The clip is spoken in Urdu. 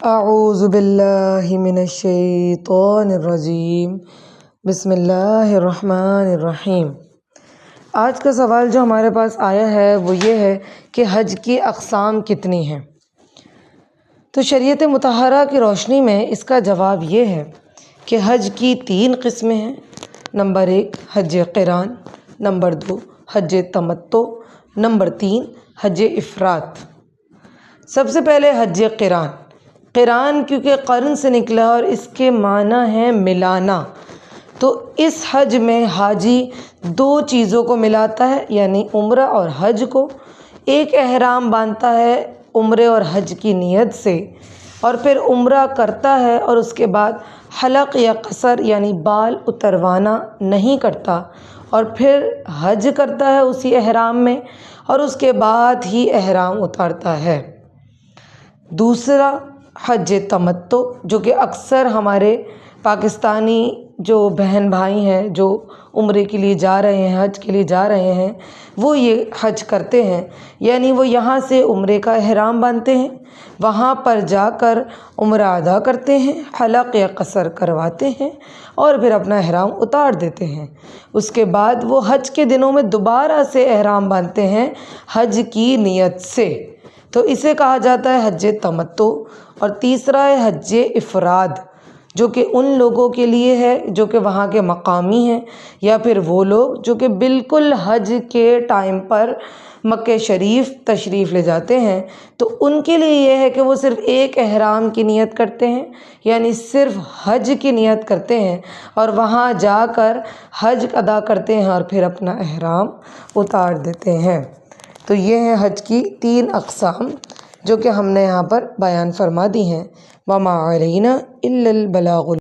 اعوذ باللہ من الشیطان الرجیم بسم اللہ الرحمن الرحیم۔ آج کا سوال جو ہمارے پاس آیا ہے وہ یہ ہے کہ حج کی اقسام کتنی ہیں؟ تو شریعت مطہرہ کی روشنی میں اس کا جواب یہ ہے کہ حج کی 3 قسمیں ہیں۔ نمبر 1 حج قران، نمبر 2 حج تمتع، نمبر 3 حج افراد۔ سب سے پہلے حج قران۔ قران کیونکہ قرن سے نکلا اور اس کے معنی ہے ملانا، تو اس حج میں حاجی 2 چیزوں کو ملاتا ہے، یعنی عمرہ اور حج کو۔ ایک احرام باندھتا ہے عمرے اور حج کی نیت سے، اور پھر عمرہ کرتا ہے اور اس کے بعد حلق یا قصر یعنی بال اتروانا نہیں کرتا، اور پھر حج کرتا ہے اسی احرام میں، اور اس کے بعد ہی احرام اتارتا ہے۔ دوسرا حج تمتع، جو کہ اکثر ہمارے پاکستانی جو بہن بھائی ہیں جو عمرے کے لیے جا رہے ہیں، حج کے لیے جا رہے ہیں، وہ یہ حج کرتے ہیں، یعنی وہ یہاں سے عمرے کا احرام باندھتے ہیں، وہاں پر جا کر عمرہ ادا کرتے ہیں، حلق یا قصر کرواتے ہیں، اور پھر اپنا احرام اتار دیتے ہیں۔ اس کے بعد وہ حج کے دنوں میں دوبارہ سے احرام باندھتے ہیں حج کی نیت سے، تو اسے کہا جاتا ہے حج تمتع۔ اور تیسرا ہے حج افراد، جو کہ ان لوگوں کے لیے ہے جو کہ وہاں کے مقامی ہیں، یا پھر وہ لوگ جو کہ بالکل حج کے ٹائم پر مکہ شریف تشریف لے جاتے ہیں، تو ان کے لیے یہ ہے کہ وہ صرف ایک احرام کی نیت کرتے ہیں، یعنی صرف حج کی نیت کرتے ہیں، اور وہاں جا کر حج ادا کرتے ہیں اور پھر اپنا احرام اتار دیتے ہیں۔ تو یہ ہیں حج کی 3 اقسام جو کہ ہم نے یہاں پر بیان فرما دی ہیں۔ وَمَا عَلَيْنَا إِلَّا الْبَلَاغُ